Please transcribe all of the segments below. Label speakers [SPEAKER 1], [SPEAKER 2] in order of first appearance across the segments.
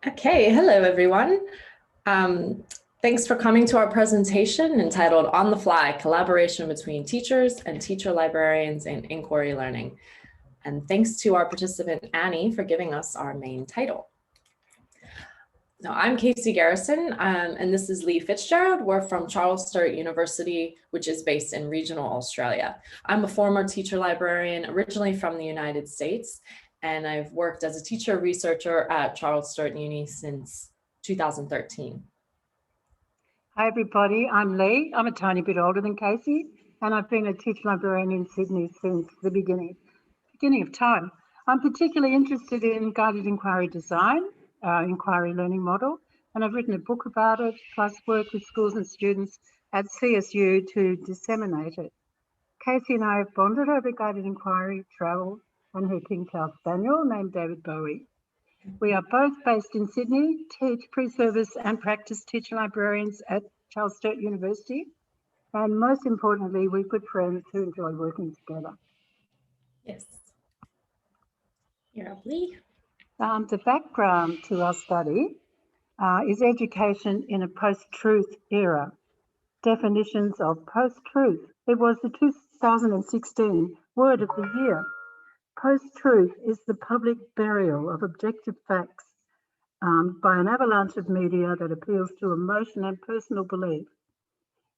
[SPEAKER 1] Okay, hello everyone. Thanks for coming to our presentation entitled On the Fly, Collaboration Between Teachers and Teacher Librarians in Inquiry Learning. And thanks to our participant Annie for giving us our main title. Now, I'm Kasey Garrison, and this is Lee FitzGerald. We're from Sturt University, which is based in regional Australia. I'm a former teacher librarian, originally from the United States, and I've worked as a teacher researcher at Sturt Uni since 2013.
[SPEAKER 2] Hi everybody, I'm Lee. I'm a tiny bit older than Kasey, and I've been a teacher librarian in Sydney since the beginning of time. I'm particularly interested in guided inquiry design, inquiry learning model, and I've written a book about it, plus work with schools and students at CSU to disseminate it. Kasey and I have bonded over guided inquiry, travel, and her King Charles Spaniel named David Bowie. We are both based in Sydney, teach pre-service and practice teacher librarians at Sturt University, and most importantly, we're good friends who enjoy working together.
[SPEAKER 1] Yes. You're up, Lee.
[SPEAKER 2] The background to our study is education in a post-truth era. Definitions of post-truth. It was the 2016 word of the year. Post-truth is the public burial of objective facts by an avalanche of media that appeals to emotion and personal belief.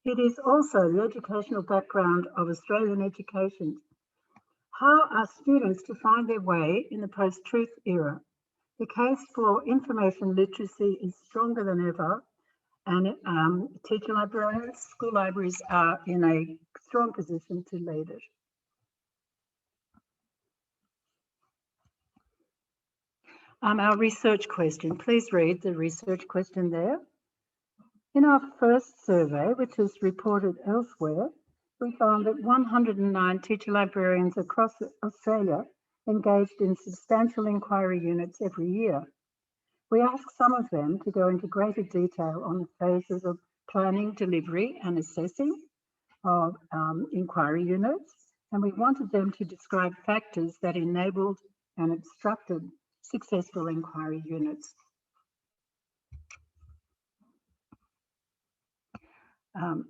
[SPEAKER 2] It is also the educational background of Australian education. How are students to find their way in the post-truth era? The case for information literacy is stronger than ever, and teacher librarians, school libraries are in a strong position to lead it. Our research question, please read the research question there. In our first survey, which is reported elsewhere, we found that 109 teacher librarians across Australia engaged in substantial inquiry units every year. We asked some of them to go into greater detail on the phases of planning, delivery, and assessing of inquiry units, and we wanted them to describe factors that enabled and obstructed successful inquiry units.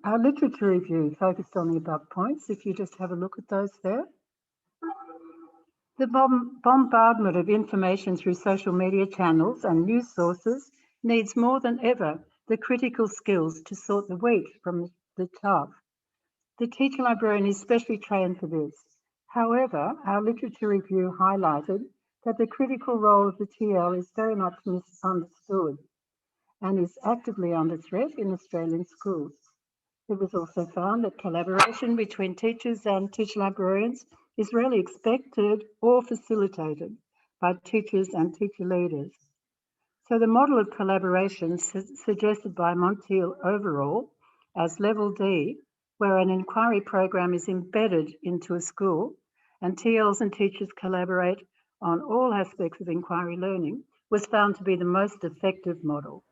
[SPEAKER 2] Our literature review focused on the above points, if you just have a look at those there. The bombardment of information through social media channels and news sources needs more than ever the critical skills to sort the wheat from the chaff. The teacher librarian is specially trained for this. However, our literature review highlighted that the critical role of the TL is very much misunderstood and is actively under threat in Australian schools. It was also found that collaboration between teachers and teacher librarians is rarely expected or facilitated by teachers and teacher leaders. So the model of collaboration suggested by Montiel-Overall as level D, where an inquiry program is embedded into a school and TLs and teachers collaborate on all aspects of inquiry learning, was found to be the most effective model.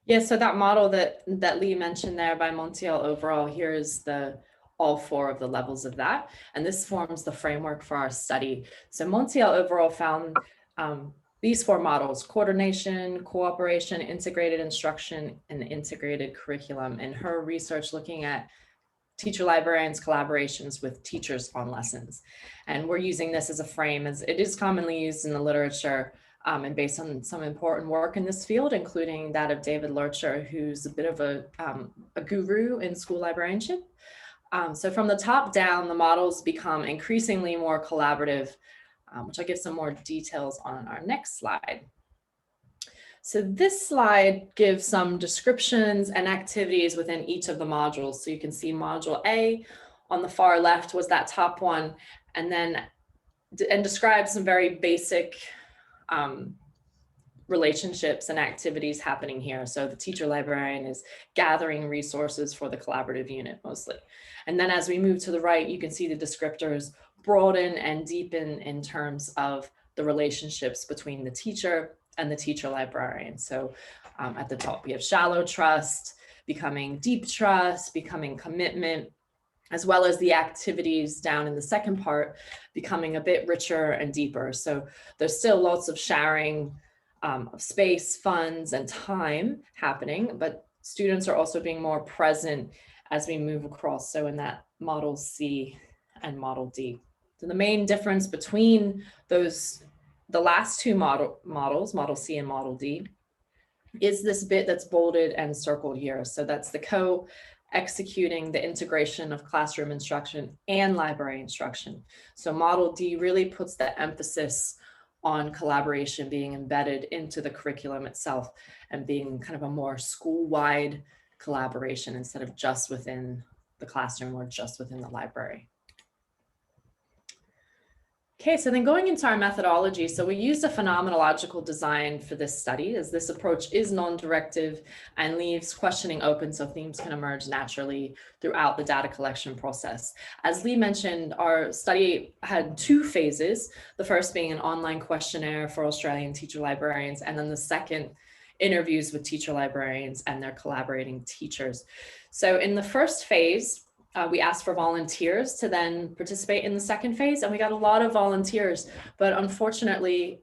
[SPEAKER 1] Yeah, so that model that Lee mentioned there by Montiel-Overall, here's all four of the levels of that. And this forms the framework for our study. So Montiel-Overall found these four models: coordination, cooperation, integrated instruction, and integrated curriculum. In her research looking at teacher librarians' collaborations with teachers on lessons. And we're using this as a frame, as it is commonly used in the literature and based on some important work in this field, including that of David Lurcher, who's a bit of a guru in school librarianship. So from the top down, the models become increasingly more collaborative, which I'll give some more details on our next slide. So this slide gives some descriptions and activities within each of the modules. So you can see module A on the far left was that top one, and describes some very basic relationships and activities happening here. So the teacher librarian is gathering resources for the collaborative unit mostly. And then as we move to the right, you can see the descriptors broaden and deepen in terms of the relationships between the teacher and the teacher librarian. So at the top, we have shallow trust, becoming deep trust, becoming commitment, as well as the activities down in the second part becoming a bit richer and deeper. So there's still lots of sharing of space, funds, and time happening, but students are also being more present as we move across. So in that Model C and Model D. So the main difference between those, the last two models, Model C and Model D, is this bit that's bolded and circled here. So that's the co-executing the integration of classroom instruction and library instruction. So Model D really puts the emphasis on collaboration being embedded into the curriculum itself and being kind of a more school-wide collaboration instead of just within the classroom or just within the library. Okay, so then going into our methodology, so we used a phenomenological design for this study, as this approach is non-directive and leaves questioning open so themes can emerge naturally throughout the data collection process. As Lee mentioned, our study had two phases, the first being an online questionnaire for Australian teacher librarians, and then the second, interviews with teacher librarians and their collaborating teachers. So in the first phase, we asked for volunteers to then participate in the second phase, and we got a lot of volunteers, but unfortunately,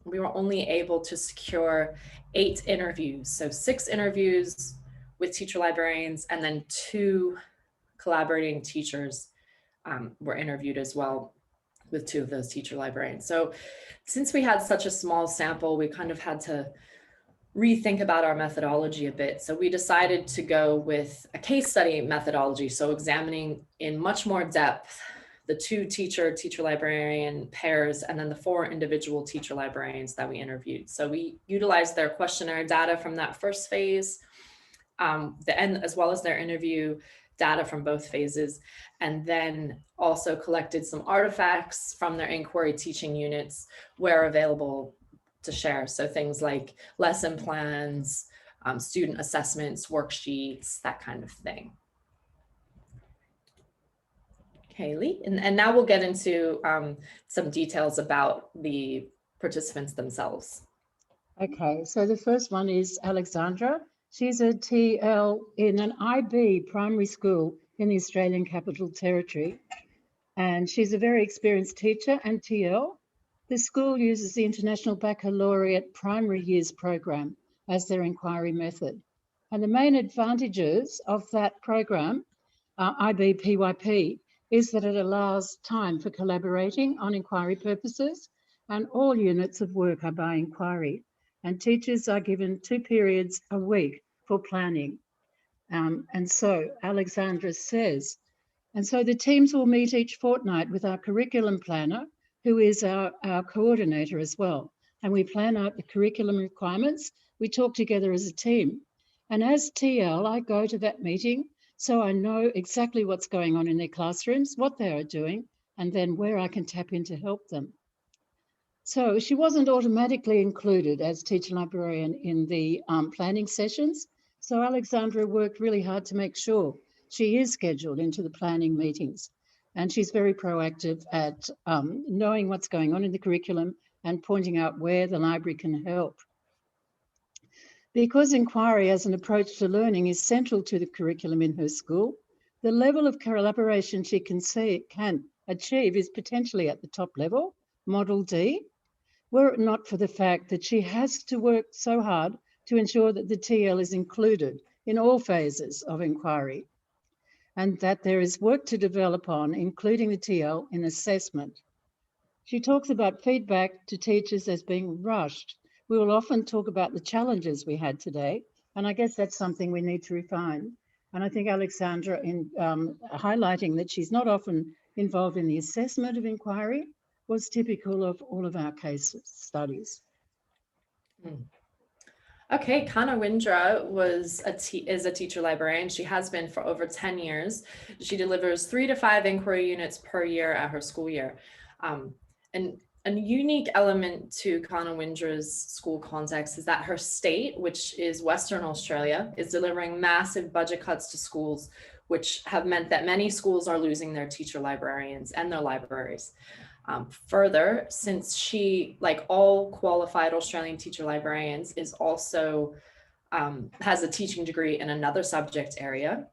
[SPEAKER 1] we were only able to secure 8 interviews. So 6 interviews with teacher librarians, and then 2 collaborating teachers were interviewed as well with 2 of those teacher librarians. So since we had such a small sample, we kind of had to rethink about our methodology a bit. So we decided to go with a case study methodology. So examining in much more depth the 2 teacher librarian pairs, and then the 4 individual teacher librarians that we interviewed. So we utilized their questionnaire data from that first phase, as well as their interview data from both phases, and then also collected some artifacts from their inquiry teaching units where available to share. So things like lesson plans, student assessments, worksheets, that kind of thing. Okay, Lee, and now we'll get into some details about the participants themselves.
[SPEAKER 2] Okay, so the first one is Alexandra. She's a TL in an IB primary school in the Australian Capital Territory, and she's a very experienced teacher and TL. The school uses the International Baccalaureate Primary Years program as their inquiry method. And the main advantages of that program, IBPYP, is that it allows time for collaborating on inquiry purposes, and all units of work are by inquiry. And teachers are given 2 periods a week for planning. And so Alexandra says, and so the teams will meet each fortnight with our curriculum planner, who is our coordinator as well. And we plan out the curriculum requirements. We talk together as a team. And as TL, I go to that meeting so I know exactly what's going on in their classrooms, what they are doing, and then where I can tap in to help them. So she wasn't automatically included as teacher librarian in the planning sessions. So Alexandra worked really hard to make sure she is scheduled into the planning meetings. And she's very proactive at knowing what's going on in the curriculum and pointing out where the library can help. Because inquiry as an approach to learning is central to the curriculum in her school, the level of collaboration she can achieve is potentially at the top level, Model D, were it not for the fact that she has to work so hard to ensure that the TL is included in all phases of inquiry, and that there is work to develop on, including the TL in assessment. She talks about feedback to teachers as being rushed. We will often talk about the challenges we had today, and I guess that's something we need to refine. And I think Alexandra, in highlighting that she's not often involved in the assessment of inquiry, was typical of all of our case studies.
[SPEAKER 1] Okay, Kana Windra is a teacher librarian. She has been for over 10 years. She delivers 3 to 5 inquiry units per year at her school year. And a unique element to Kana Windra's school context is that her state, which is Western Australia, is delivering massive budget cuts to schools, which have meant that many schools are losing their teacher librarians and their libraries. Further, since she, like all qualified Australian teacher librarians, is also has a teaching degree in another subject area,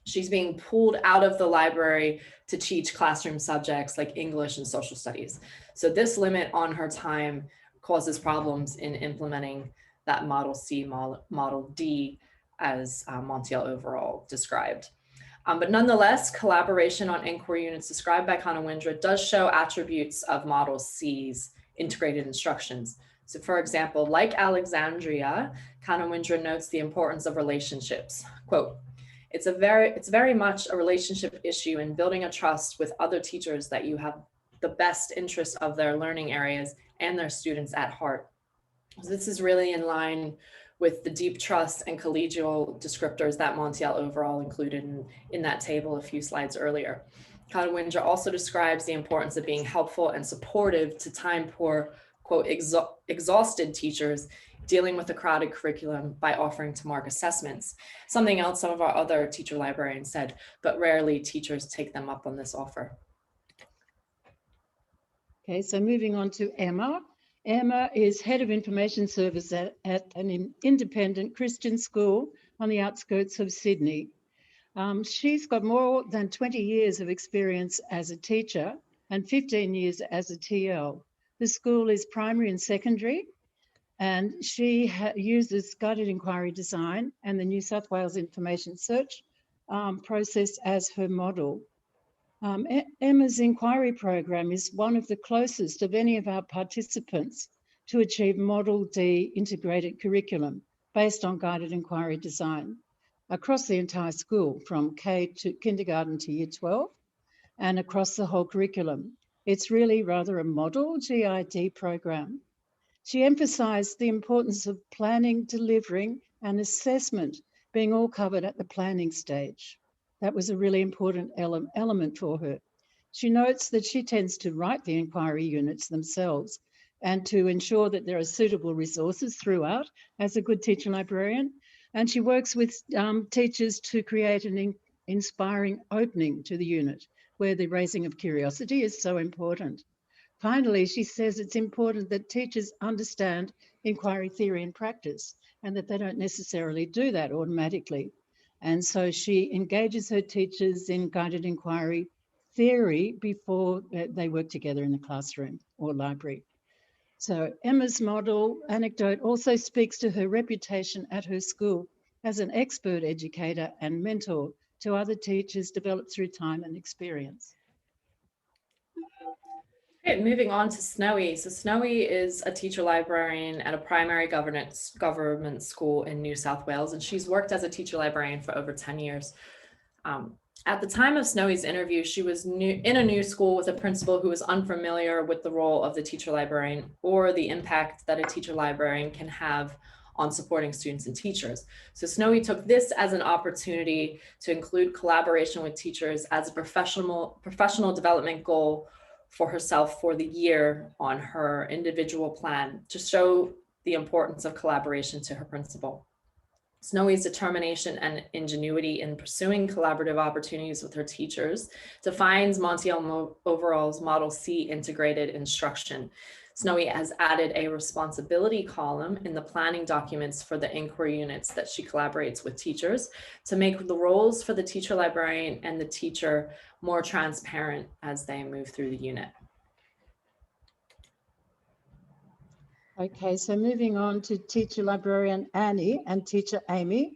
[SPEAKER 1] She's being pulled out of the library to teach classroom subjects like English and social studies. So this limit on her time causes problems in implementing that Model C, Model D, as Montiel-Overall described. But nonetheless, collaboration on inquiry units described by Kanawindra does show attributes of Model C's integrated instructions. So for example, like Alexandria, Kanawindra notes the importance of relationships. Quote, it's very much a relationship issue in building a trust with other teachers that you have the best interest of their learning areas and their students at heart. So this is really in line with the deep trust and collegial descriptors that Montiel-Overall included in that table a few slides earlier. Kanawindra also describes the importance of being helpful and supportive to time-poor, quote, exhausted teachers dealing with a crowded curriculum by offering to mark assessments. Something else some of our other teacher librarians said, but rarely teachers take them up on this offer.
[SPEAKER 3] Okay, so moving on to Emma. Emma is Head of Information Service at an independent Christian school on the outskirts of Sydney. She's got more than 20 years of experience as a teacher and 15 years as a TL. The school is primary and secondary, and she uses guided inquiry design and the New South Wales information search process as her model. Emma's inquiry program is one of the closest of any of our participants to achieve Model D integrated curriculum based on guided inquiry design across the entire school from kindergarten to year 12 and across the whole curriculum. It's really rather a model GID program. She emphasised the importance of planning, delivering and assessment being all covered at the planning stage. That was a really important element for her. She notes that she tends to write the inquiry units themselves and to ensure that there are suitable resources throughout as a good teacher librarian. And she works with teachers to create an inspiring opening to the unit where the raising of curiosity is so important. Finally, she says it's important that teachers understand inquiry theory and practice and that they don't necessarily do that automatically. And so she engages her teachers in guided inquiry theory before they work together in the classroom or library. So Emma's model anecdote also speaks to her reputation at her school as an expert educator and mentor to other teachers developed through time and experience.
[SPEAKER 1] Okay, moving on to Snowy. So Snowy is a teacher librarian at a primary government school in New South Wales, and she's worked as a teacher librarian for over 10 years. At the time of Snowy's interview, she was in a new school with a principal who was unfamiliar with the role of the teacher librarian or the impact that a teacher librarian can have on supporting students and teachers. So Snowy took this as an opportunity to include collaboration with teachers as a professional development goal for herself for the year on her individual plan to show the importance of collaboration to her principal. Snowy's determination and ingenuity in pursuing collaborative opportunities with her teachers defines Montiel-Overall's Model C integrated instruction. Snowy has added a responsibility column in the planning documents for the inquiry units that she collaborates with teachers to make the roles for the teacher librarian and the teacher more transparent as they move through the unit.
[SPEAKER 3] Okay, so moving on to teacher librarian Annie and teacher Amy.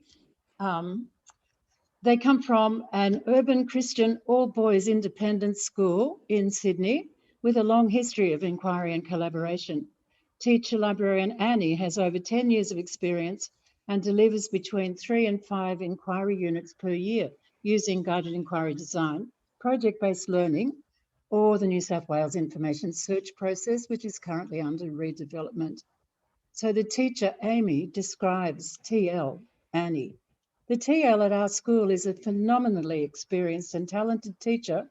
[SPEAKER 3] They come from an urban Christian all-boys independent school in Sydney with a long history of inquiry and collaboration. Teacher librarian Annie has over 10 years of experience and delivers between 3 and 5 inquiry units per year using guided inquiry design, project-based learning, or the New South Wales information search process, which is currently under redevelopment. So the teacher, Amy, describes TL, Annie. The TL at our school is a phenomenally experienced and talented teacher,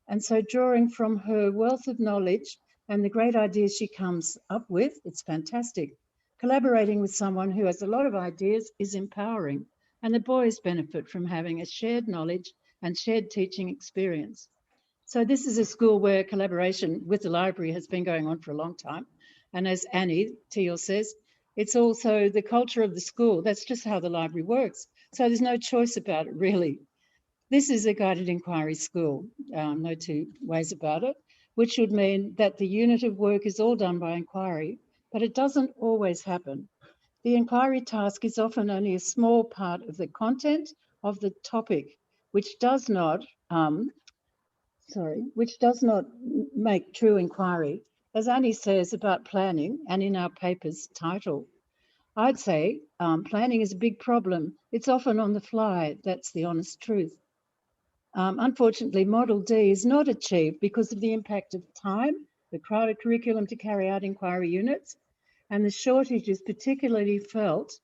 [SPEAKER 3] and so drawing from her wealth of knowledge and the great ideas she comes up with, it's fantastic. Collaborating with someone who has a lot of ideas is empowering, and the boys benefit from having a shared knowledge and shared teaching experience. So this is a school where collaboration with the library has been going on for a long time. And as Annie Teal says, it's also the culture of the school. That's just how the library works. So there's no choice about it, really. This is a guided inquiry school, no two ways about it, which would mean that the unit of work is all done by inquiry, but it doesn't always happen. The inquiry task is often only a small part of the content of the topic, which does not make true inquiry, as Annie says about planning and in our paper's title. I'd say planning is a big problem. It's often on the fly. That's the honest truth. Unfortunately, Model D is not achieved because of the impact of time, the crowded curriculum to carry out inquiry units, and the shortage is particularly felt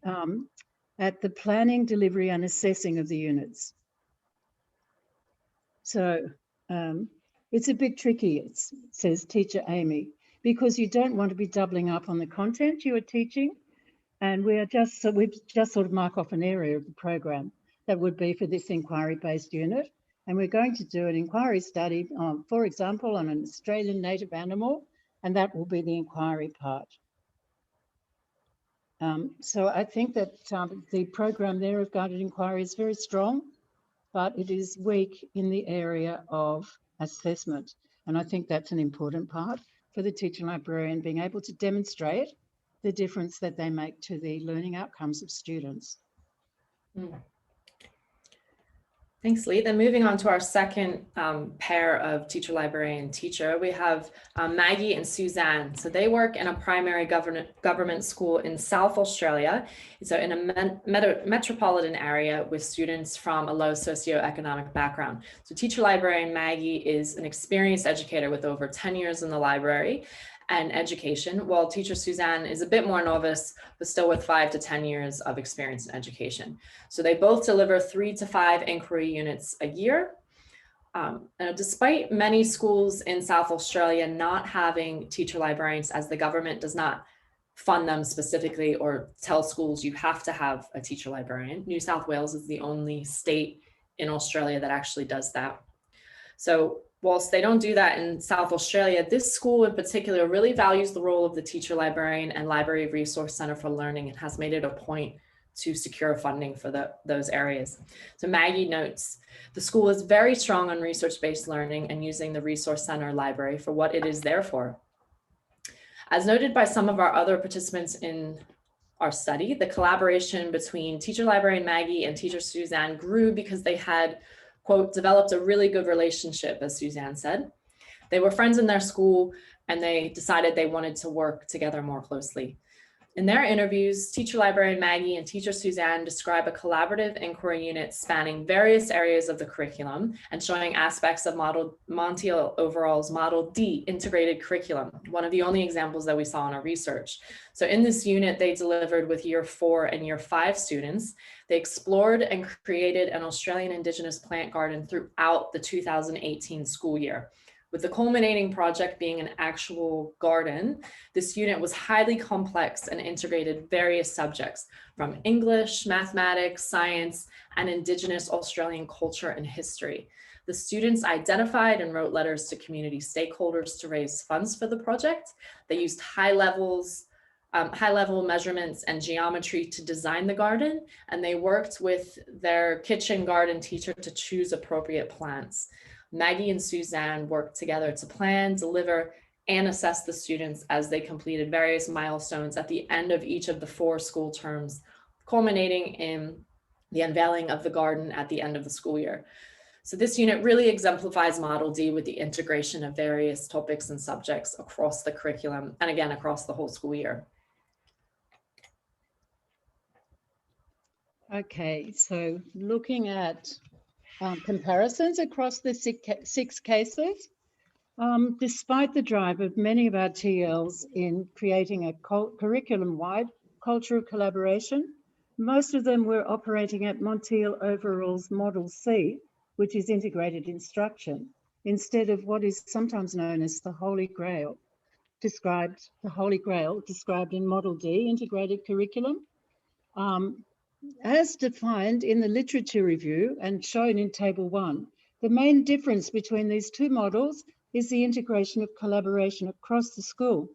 [SPEAKER 3] at the planning, delivery, and assessing of the units. So it's a bit tricky, says teacher Amy, because you don't want to be doubling up on the content you are teaching, and we've just sort of mark off an area of the program that would be for this inquiry-based unit. And we're going to do an inquiry study, for example, on an Australian native animal, and that will be the inquiry part. So I think that the program there of guided inquiry is very strong, but it is weak in the area of assessment. And I think that's an important part for the teacher librarian, being able to demonstrate the difference that they make to the learning outcomes of students.
[SPEAKER 1] Thanks, Lee. Then moving on to our second pair of teacher, librarian, teacher, we have Maggie and Suzanne. So they work in a primary government school in South Australia, so in a metropolitan area with students from a low socioeconomic background. So teacher librarian Maggie is an experienced educator with over 10 years in the library and education, while teacher Suzanne is a bit more novice, but still with 5 to 10 years of experience in education. So they both deliver 3 to 5 inquiry units a year. Despite many schools in South Australia not having teacher librarians, as the government does not fund them specifically or tell schools you have to have a teacher librarian, New South Wales is the only state in Australia that actually does that. So whilst they don't do that in South Australia, this school in particular really values the role of the teacher librarian and Library Resource Centre for Learning and has made it a point to secure funding for those areas. So Maggie notes, the school is very strong on research-based learning and using the Resource Centre library for what it is there for. As noted by some of our other participants in our study, the collaboration between teacher librarian Maggie and teacher Suzanne grew because they had, quote, developed a really good relationship, as Suzanne said. They were friends in their school and they decided they wanted to work together more closely. In their interviews, teacher librarian Maggie and teacher Suzanne describe a collaborative inquiry unit spanning various areas of the curriculum and showing aspects of Montiel-Overall's Model D integrated curriculum, one of the only examples that we saw in our research. So in this unit, they delivered with Year 4 and Year 5 students. They explored and created an Australian Indigenous plant garden throughout the 2018 school year. With the culminating project being an actual garden, this unit was highly complex and integrated various subjects from English, mathematics, science, and Indigenous Australian culture and history. The students identified and wrote letters to community stakeholders to raise funds for the project. They used high-level measurements and geometry to design the garden, and they worked with their kitchen garden teacher to choose appropriate plants. Maggie and Suzanne worked together to plan, deliver, and assess the students as they completed various milestones at the end of each of the 4 school terms, culminating in the unveiling of the garden at the end of the school year. So this unit really exemplifies Model D with the integration of various topics and subjects across the curriculum, and again, across the whole school year.
[SPEAKER 3] Okay, so looking at comparisons across the 6 cases, despite the drive of many of our TLs in creating a curriculum-wide cultural collaboration, most of them were operating at Montiel-Overall's Model C, which is integrated instruction, instead of what is sometimes known as the Holy Grail, described in Model D, integrated curriculum. As defined in the literature review and shown in Table 1, the main difference between these 2 models is the integration of collaboration across the school.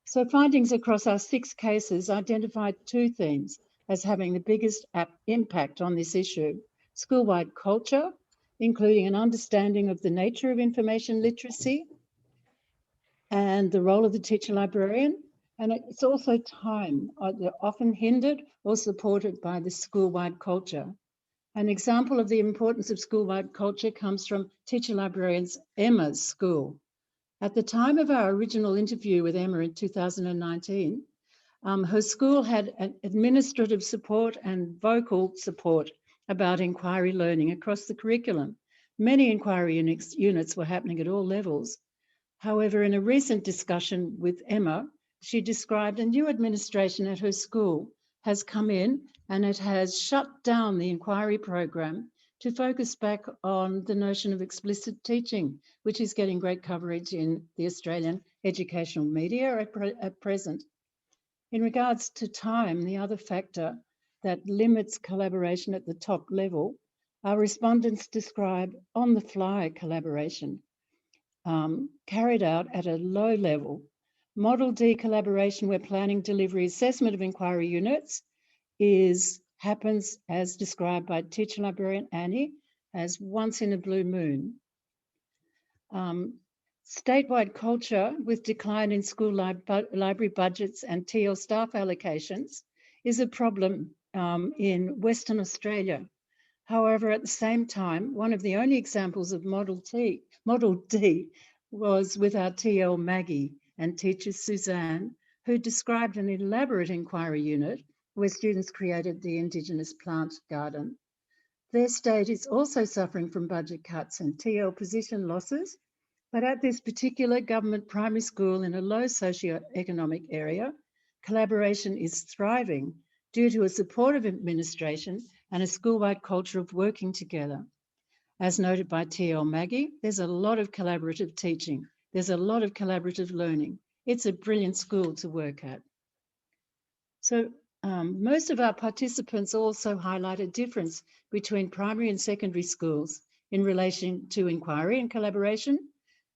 [SPEAKER 3] So findings across our 6 cases identified 2 themes as having the biggest impact on this issue. schoolwide culture, including an understanding of the nature of information literacy and the role of the teacher librarian. And it's also time. They're often hindered or supported by the schoolwide culture. An example of the importance of schoolwide culture comes from teacher librarians Emma's school. At the time of our original interview with Emma in 2019, her school had an administrative support and vocal support about inquiry learning across the curriculum. Many inquiry units were happening at all levels. However, in a recent discussion with Emma, she described a new administration at her school has come in and it has shut down the inquiry program to focus back on the notion of explicit teaching, which is getting great coverage in the Australian educational media at present. In regards to time, the other factor that limits collaboration at the top level, our respondents describe on-the-fly collaboration carried out at a low level. Model D collaboration, where planning, delivery, assessment of inquiry units happens as described by teacher librarian Annie as once in a blue moon. Statewide culture with decline in school library budgets and TL staff allocations is a problem in Western Australia. However, at the same time, one of the only examples of Model D was with our TL Maggie and teacher Suzanne, who described an elaborate inquiry unit where students created the Indigenous plant garden. Their state is also suffering from budget cuts and TL position losses, but at this particular government primary school in a low socioeconomic area, collaboration is thriving due to a supportive administration and a schoolwide culture of working together. As noted by TL Maggie, there's a lot of collaborative teaching. There's a lot of collaborative learning. It's a brilliant school to work at. So most of our participants also highlight a difference between primary and secondary schools in relation to inquiry and collaboration.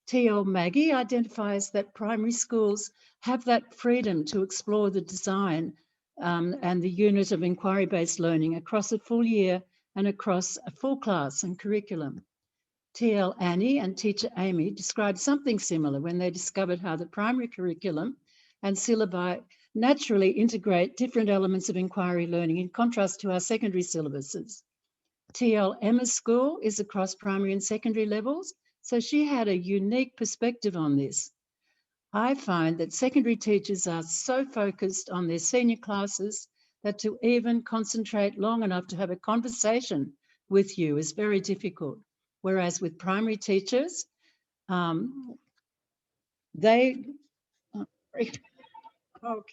[SPEAKER 3] TL Maggie identifies that primary schools have that freedom to explore the design and the unit of inquiry-based learning across a full year and across a full class and curriculum. TL Annie and teacher Amy described something similar when they discovered how the primary curriculum and syllabi naturally integrate different elements of inquiry learning in contrast to our secondary syllabuses. TL Emma's school is across primary and secondary levels, so she had a unique perspective on this. I find that secondary teachers are so focused on their senior classes that to even concentrate long enough to have a conversation with you is very difficult. Whereas with primary teachers, oh,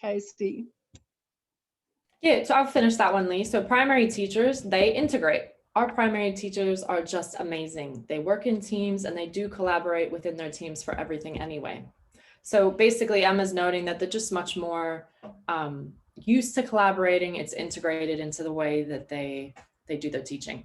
[SPEAKER 3] Kasey.
[SPEAKER 1] Yeah, so I'll finish that one, Lee. So primary teachers, they integrate. Our primary teachers are just amazing. They work in teams and they do collaborate within their teams for everything anyway. So basically, Emma's noting that they're just much more used to collaborating. It's integrated into the way that they do their teaching.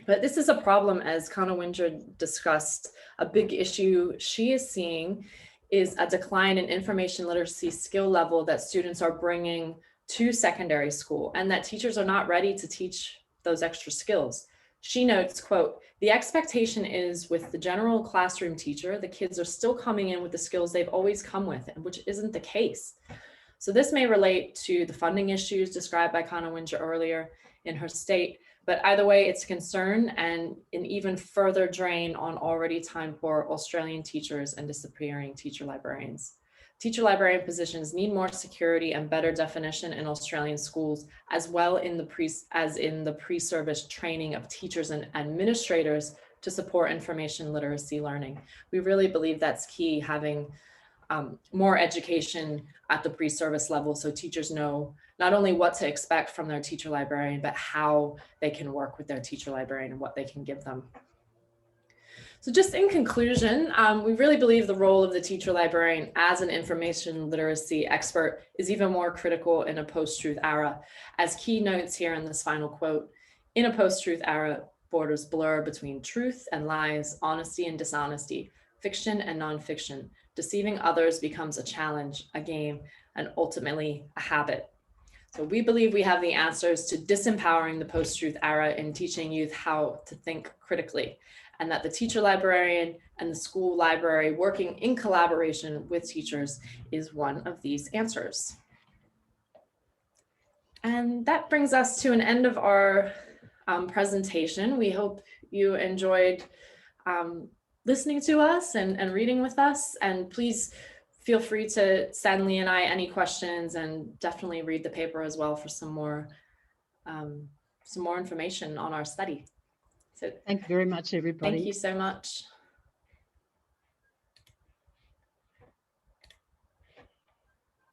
[SPEAKER 1] But this is a problem, as Conor Winger discussed. A big issue she is seeing is a decline in information literacy skill level that students are bringing to secondary school, and that teachers are not ready to teach those extra skills. She notes, quote, "The expectation is with the general classroom teacher, the kids are still coming in with the skills they've always come with, which isn't the case." So this may relate to the funding issues described by Conor Winger earlier in her state, but either way, it's a concern and an even further drain on already time-poor Australian teachers and disappearing teacher librarians. Teacher librarian positions need more security and better definition in Australian schools, as well as in the pre-service training of teachers and administrators to support information literacy learning. We really believe that's key, having more education at the pre-service level so teachers know not only what to expect from their teacher librarian, but how they can work with their teacher librarian and what they can give them. So just in conclusion, we really believe the role of the teacher librarian as an information literacy expert is even more critical in a post-truth era. As key notes here in this final quote, in a post-truth era, borders blur between truth and lies, honesty and dishonesty, fiction and nonfiction. Deceiving others becomes a challenge, a game, and ultimately a habit. So we believe we have the answers to disempowering the post-truth era in teaching youth how to think critically, and that the teacher librarian and the school library working in collaboration with teachers is one of these answers. And that brings us to an end of our presentation. We hope you enjoyed listening to us and reading with us, and please feel free to send Lee and I any questions, and definitely read the paper as well for some more information on our study. So
[SPEAKER 3] Thank you very much, everybody.
[SPEAKER 1] thank you so much.